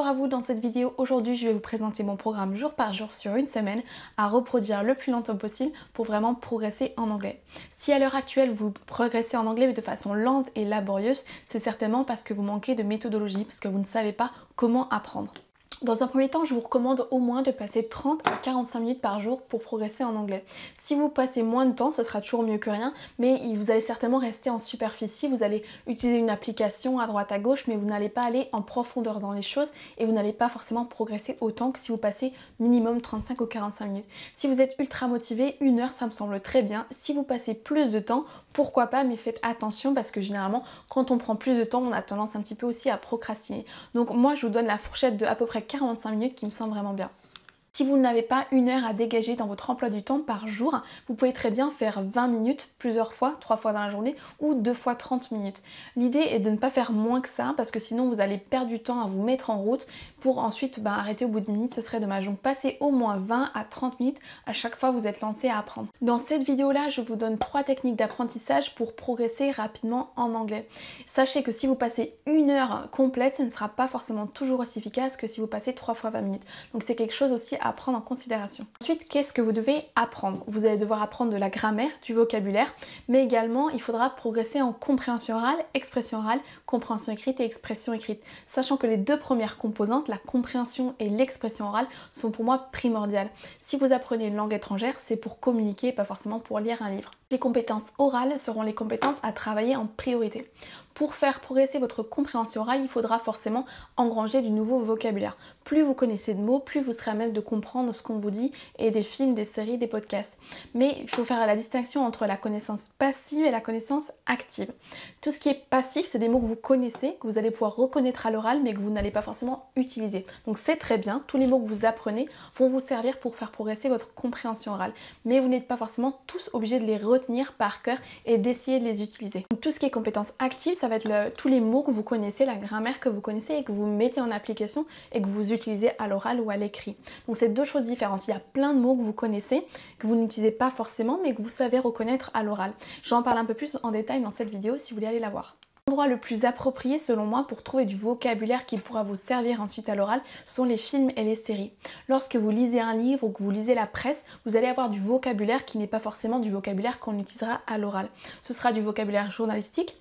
Bonjour à vous, dans cette vidéo, aujourd'hui je vais vous présenter mon programme jour par jour sur une semaine à reproduire le plus longtemps possible pour vraiment progresser en anglais. Si à l'heure actuelle vous progressez en anglais mais de façon lente et laborieuse, c'est certainement parce que vous manquez de méthodologie, parce que vous ne savez pas comment apprendre. Dans un premier temps, je vous recommande au moins de passer 30 à 45 minutes par jour pour progresser en anglais. Si vous passez moins de temps, ce sera toujours mieux que rien, mais vous allez certainement rester en superficie, vous allez utiliser une application à droite à gauche, mais vous n'allez pas aller en profondeur dans les choses et vous n'allez pas forcément progresser autant que si vous passez minimum 35 ou 45 minutes. Si vous êtes ultra motivé, 1 heure ça me semble très bien. Si vous passez plus de temps, pourquoi pas, mais faites attention parce que généralement, quand on prend plus de temps, on a tendance un petit peu aussi à procrastiner. Donc moi, je vous donne la fourchette de à peu près 45 minutes qui me semble vraiment bien. Si vous n'avez pas 1 heure à dégager dans votre emploi du temps par jour, vous pouvez très bien faire 20 minutes plusieurs fois, 3 fois dans la journée ou 2 fois 30 minutes. L'idée est de ne pas faire moins que ça parce que sinon vous allez perdre du temps à vous mettre en route pour ensuite arrêter au bout de 10 minutes, ce serait dommage. Donc passez au moins 20 à 30 minutes à chaque fois que vous êtes lancé à apprendre. Dans cette vidéo là, je vous donne 3 techniques d'apprentissage pour progresser rapidement en anglais. Sachez que si vous passez 1 heure complète, ce ne sera pas forcément toujours aussi efficace que si vous passez 3 fois 20 minutes. Donc c'est quelque chose aussi à prendre en considération. Ensuite, qu'est-ce que vous devez apprendre? Vous allez devoir apprendre de la grammaire, du vocabulaire, mais également il faudra progresser en compréhension orale, expression orale, compréhension écrite et expression écrite. Sachant que les 2 premières composantes, la compréhension et l'expression orale, sont pour moi primordiales. Si vous apprenez une langue étrangère, c'est pour communiquer, pas forcément pour lire un livre. Les compétences orales seront les compétences à travailler en priorité. Pour faire progresser votre compréhension orale, il faudra forcément engranger du nouveau vocabulaire. Plus vous connaissez de mots, plus vous serez à même de comprendre ce qu'on vous dit et des films, des séries, des podcasts. Mais il faut faire la distinction entre la connaissance passive et la connaissance active. Tout ce qui est passif, c'est des mots que vous connaissez, que vous allez pouvoir reconnaître à l'oral, mais que vous n'allez pas forcément utiliser. Donc c'est très bien, tous les mots que vous apprenez vont vous servir pour faire progresser votre compréhension orale. Mais vous n'êtes pas forcément tous obligés de les retenir par cœur et d'essayer de les utiliser. Donc, tout ce qui est compétences actives, ça va être tous les mots que vous connaissez, la grammaire que vous connaissez et que vous mettez en application et que vous utilisez à l'oral ou à l'écrit. Donc c'est 2 choses différentes. Il y a plein de mots que vous connaissez, que vous n'utilisez pas forcément, mais que vous savez reconnaître à l'oral. J'en parle un peu plus en détail dans cette vidéo si vous voulez aller la voir. L'endroit le plus approprié selon moi pour trouver du vocabulaire qui pourra vous servir ensuite à l'oral sont les films et les séries. Lorsque vous lisez un livre ou que vous lisez la presse, vous allez avoir du vocabulaire qui n'est pas forcément du vocabulaire qu'on utilisera à l'oral. Ce sera du vocabulaire journalistique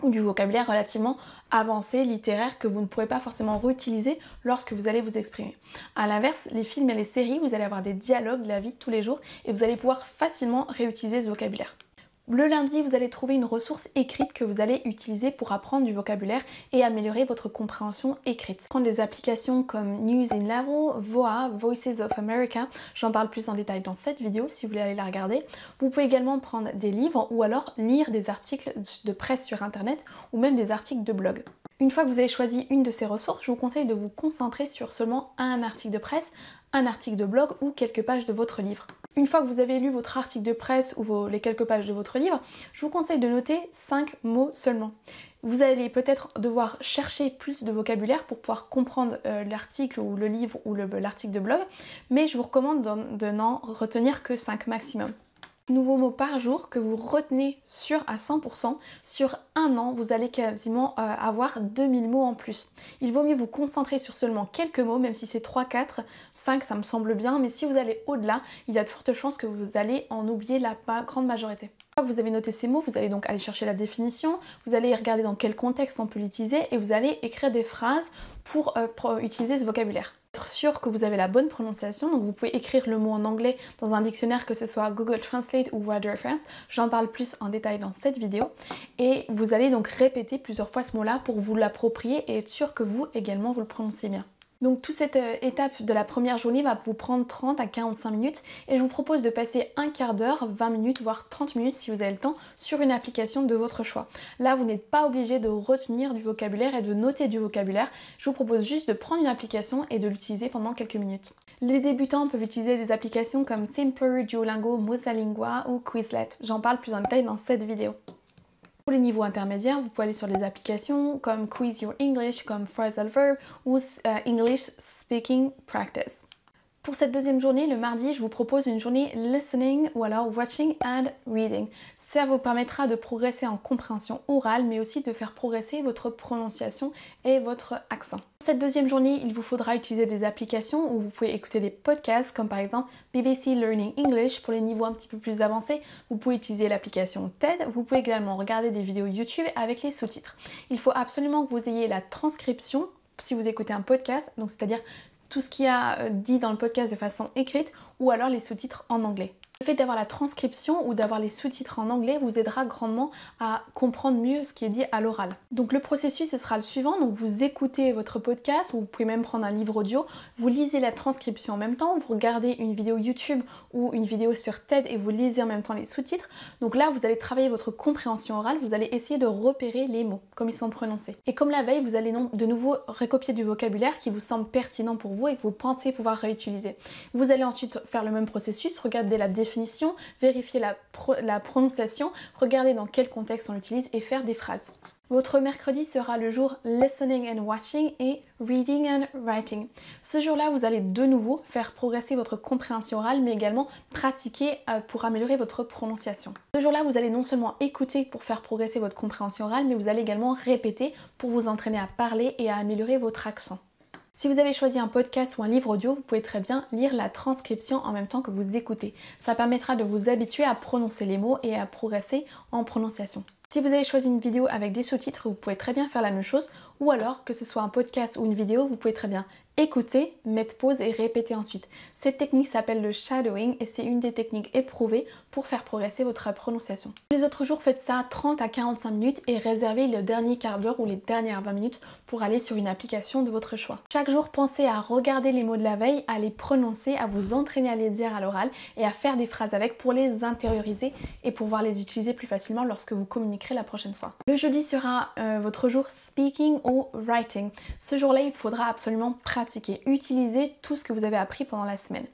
ou du vocabulaire relativement avancé, littéraire, que vous ne pourrez pas forcément réutiliser lorsque vous allez vous exprimer. A l'inverse, les films et les séries, vous allez avoir des dialogues de la vie de tous les jours et vous allez pouvoir facilement réutiliser ce vocabulaire. Le lundi, vous allez trouver une ressource écrite que vous allez utiliser pour apprendre du vocabulaire et améliorer votre compréhension écrite. Prendre des applications comme News in Level, VOA, Voices of America, j'en parle plus en détail dans cette vidéo si vous voulez aller la regarder. Vous pouvez également prendre des livres ou alors lire des articles de presse sur internet ou même des articles de blog. Une fois que vous avez choisi une de ces ressources, je vous conseille de vous concentrer sur seulement un article de presse, un article de blog ou quelques pages de votre livre. Une fois que vous avez lu votre article de presse ou les quelques pages de votre livre, je vous conseille de noter 5 mots seulement. Vous allez peut-être devoir chercher plus de vocabulaire pour pouvoir comprendre l'article ou le livre ou l'article de blog, mais je vous recommande de n'en retenir que 5 maximum. Nouveaux mots par jour que vous retenez sûr à 100%. Sur 1 an, vous allez quasiment avoir 2000 mots en plus. Il vaut mieux vous concentrer sur seulement quelques mots, même si c'est 3, 4, 5, ça me semble bien. Mais si vous allez au-delà, il y a de fortes chances que vous allez en oublier la grande majorité. Une fois que vous avez noté ces mots, vous allez donc aller chercher la définition, vous allez regarder dans quel contexte on peut l'utiliser et vous allez écrire des phrases pour utiliser ce vocabulaire. Être sûr que vous avez la bonne prononciation, donc vous pouvez écrire le mot en anglais dans un dictionnaire, que ce soit Google Translate ou Word Reference, j'en parle plus en détail dans cette vidéo, et vous allez donc répéter plusieurs fois ce mot-là pour vous l'approprier et être sûr que vous également vous le prononcez bien. Donc toute cette étape de la première journée va vous prendre 30 à 45 minutes et je vous propose de passer un quart d'heure, 20 minutes, voire 30 minutes si vous avez le temps sur une application de votre choix. Là, vous n'êtes pas obligé de retenir du vocabulaire et de noter du vocabulaire. Je vous propose juste de prendre une application et de l'utiliser pendant quelques minutes. Les débutants peuvent utiliser des applications comme Simpler, Duolingo, Mosalingua ou Quizlet. J'en parle plus en détail dans cette vidéo. Pour les niveaux intermédiaires, vous pouvez aller sur des applications comme Quiz Your English, comme Phrasal Verb ou English Speaking Practice. Pour cette deuxième journée, le mardi, je vous propose une journée listening ou alors watching and reading. Ça vous permettra de progresser en compréhension orale, mais aussi de faire progresser votre prononciation et votre accent. Pour cette deuxième journée, il vous faudra utiliser des applications où vous pouvez écouter des podcasts comme par exemple BBC Learning English pour les niveaux un petit peu plus avancés. Vous pouvez utiliser l'application TED. Vous pouvez également regarder des vidéos YouTube avec les sous-titres. Il faut absolument que vous ayez la transcription si vous écoutez un podcast, donc c'est-à-dire tout ce qu'il y a dit dans le podcast de façon écrite ou alors les sous-titres en anglais. Le fait d'avoir la transcription ou d'avoir les sous-titres en anglais vous aidera grandement à comprendre mieux ce qui est dit à l'oral. Donc le processus ce sera le suivant, donc vous écoutez votre podcast ou vous pouvez même prendre un livre audio, vous lisez la transcription en même temps, vous regardez une vidéo YouTube ou une vidéo sur TED et vous lisez en même temps les sous-titres. Donc là vous allez travailler votre compréhension orale, vous allez essayer de repérer les mots, comme ils sont prononcés. Et comme la veille, vous allez de nouveau recopier du vocabulaire qui vous semble pertinent pour vous et que vous pensez pouvoir réutiliser. Vous allez ensuite faire le même processus, regarder la définition, vérifier la prononciation, regarder dans quel contexte on l'utilise et faire des phrases. Votre mercredi sera le jour listening and watching et reading and writing. Ce jour-là, vous allez de nouveau faire progresser votre compréhension orale, mais également pratiquer pour améliorer votre prononciation. Ce jour-là, vous allez non seulement écouter pour faire progresser votre compréhension orale, mais vous allez également répéter pour vous entraîner à parler et à améliorer votre accent. Si vous avez choisi un podcast ou un livre audio, vous pouvez très bien lire la transcription en même temps que vous écoutez. Ça permettra de vous habituer à prononcer les mots et à progresser en prononciation. Si vous avez choisi une vidéo avec des sous-titres, vous pouvez très bien faire la même chose, ou alors que ce soit un podcast ou une vidéo, vous pouvez très bien écouter, mettre pause et répéter ensuite. Cette technique s'appelle le shadowing et c'est une des techniques éprouvées pour faire progresser votre prononciation. Les autres jours, faites ça 30 à 45 minutes et réservez le dernier quart d'heure ou les dernières 20 minutes pour aller sur une application de votre choix. Chaque jour, pensez à regarder les mots de la veille, à les prononcer, à vous entraîner à les dire à l'oral et à faire des phrases avec pour les intérioriser et pouvoir les utiliser plus facilement lorsque vous communiquerez la prochaine fois. Le jeudi sera votre jour speaking ou writing. Ce jour-là, il faudra absolument pratiquer. Utilisez tout ce que vous avez appris pendant la semaine.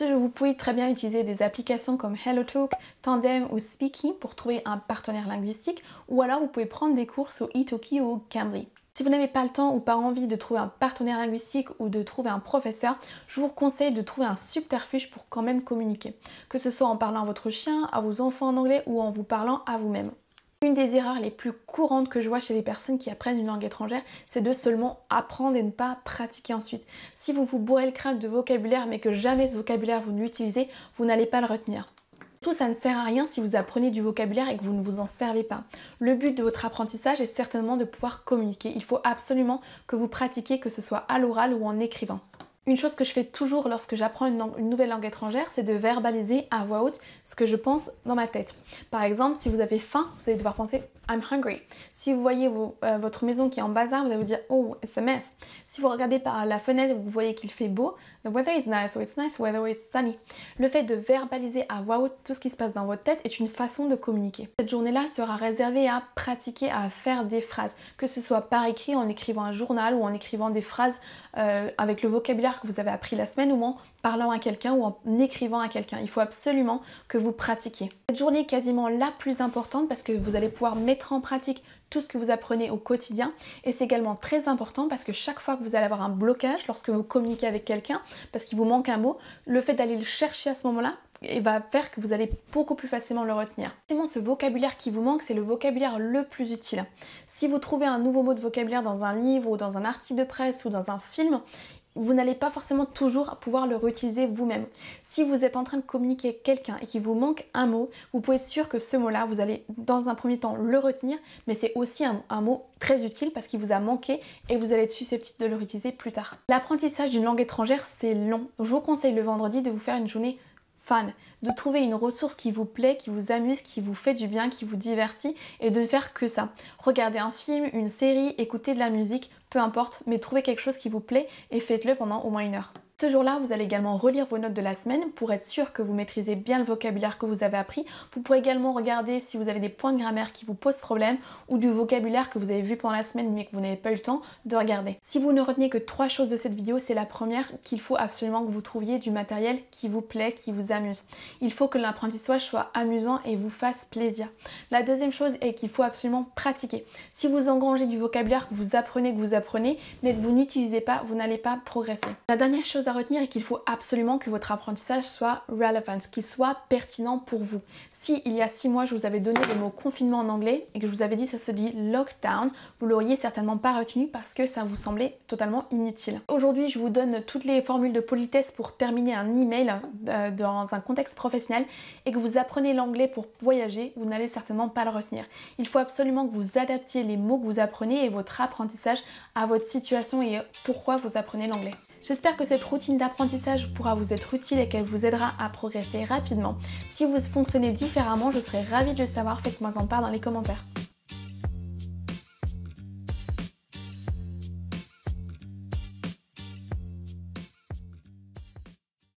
Vous pouvez très bien utiliser des applications comme HelloTalk, Tandem ou Speaky pour trouver un partenaire linguistique ou alors vous pouvez prendre des cours sur Italki ou Cambly. Si vous n'avez pas le temps ou pas envie de trouver un partenaire linguistique ou de trouver un professeur, je vous conseille de trouver un subterfuge pour quand même communiquer. Que ce soit en parlant à votre chien, à vos enfants en anglais ou en vous parlant à vous-même. Une des erreurs les plus courantes que je vois chez les personnes qui apprennent une langue étrangère, c'est de seulement apprendre et ne pas pratiquer ensuite. Si vous vous bourrez le crâne de vocabulaire mais que jamais ce vocabulaire vous ne l'utilisez, vous n'allez pas le retenir. Tout ça ne sert à rien si vous apprenez du vocabulaire et que vous ne vous en servez pas. Le but de votre apprentissage est certainement de pouvoir communiquer. Il faut absolument que vous pratiquiez, que ce soit à l'oral ou en écrivant. Une chose que je fais toujours lorsque j'apprends une nouvelle langue étrangère, c'est de verbaliser à voix haute ce que je pense dans ma tête. Par exemple, si vous avez faim, vous allez devoir penser I'm hungry. Si vous voyez votre maison qui est en bazar, vous allez vous dire oh, it's a mess. Si vous regardez par la fenêtre et vous voyez qu'il fait beau, the weather is nice, or it's nice weather, it's sunny. Le fait de verbaliser à voix haute tout ce qui se passe dans votre tête est une façon de communiquer. Cette journée-là sera réservée à pratiquer, à faire des phrases, que ce soit par écrit, en écrivant un journal ou en écrivant des phrases avec le vocabulaire que vous avez appris la semaine ou en parlant à quelqu'un ou en écrivant à quelqu'un. Il faut absolument que vous pratiquiez. Cette journée est quasiment la plus importante parce que vous allez pouvoir mettre en pratique tout ce que vous apprenez au quotidien et c'est également très important parce que chaque fois que vous allez avoir un blocage lorsque vous communiquez avec quelqu'un parce qu'il vous manque un mot, le fait d'aller le chercher à ce moment-là va faire que vous allez beaucoup plus facilement le retenir. Sinon, ce vocabulaire qui vous manque, c'est le vocabulaire le plus utile. Si vous trouvez un nouveau mot de vocabulaire dans un livre ou dans un article de presse ou dans un film, vous n'allez pas forcément toujours pouvoir le réutiliser vous-même. Si vous êtes en train de communiquer avec quelqu'un et qu'il vous manque un mot, vous pouvez être sûr que ce mot-là, vous allez dans un premier temps le retenir, mais c'est aussi un mot très utile parce qu'il vous a manqué et vous allez être susceptible de le réutiliser plus tard. L'apprentissage d'une langue étrangère, c'est long. Je vous conseille le vendredi de vous faire une journée fun, de trouver une ressource qui vous plaît, qui vous amuse, qui vous fait du bien, qui vous divertit et de ne faire que ça. Regardez un film, une série, écoutez de la musique, peu importe, mais trouvez quelque chose qui vous plaît et faites-le pendant au moins 1 heure. Ce jour-là, vous allez également relire vos notes de la semaine pour être sûr que vous maîtrisez bien le vocabulaire que vous avez appris. Vous pourrez également regarder si vous avez des points de grammaire qui vous posent problème ou du vocabulaire que vous avez vu pendant la semaine mais que vous n'avez pas eu le temps de regarder. Si vous ne retenez que 3 choses de cette vidéo, c'est la première, qu'il faut absolument que vous trouviez du matériel qui vous plaît, qui vous amuse. Il faut que l'apprentissage soit amusant et vous fasse plaisir. La deuxième chose est qu'il faut absolument pratiquer. Si vous engrangez du vocabulaire que vous apprenez, mais que vous n'utilisez pas, vous n'allez pas progresser. La dernière chose chose à retenir est qu'il faut absolument que votre apprentissage soit relevant, qu'il soit pertinent pour vous. Si il y a 6 mois je vous avais donné le mot confinement en anglais et que je vous avais dit ça se dit lockdown, vous l'auriez certainement pas retenu parce que ça vous semblait totalement inutile. Aujourd'hui je vous donne toutes les formules de politesse pour terminer un email dans un contexte professionnel et que vous apprenez l'anglais pour voyager, vous n'allez certainement pas le retenir. Il faut absolument que vous adaptiez les mots que vous apprenez et votre apprentissage à votre situation et pourquoi vous apprenez l'anglais. J'espère que cette routine d'apprentissage pourra vous être utile et qu'elle vous aidera à progresser rapidement. Si vous fonctionnez différemment, je serais ravie de le savoir, faites-moi en part dans les commentaires.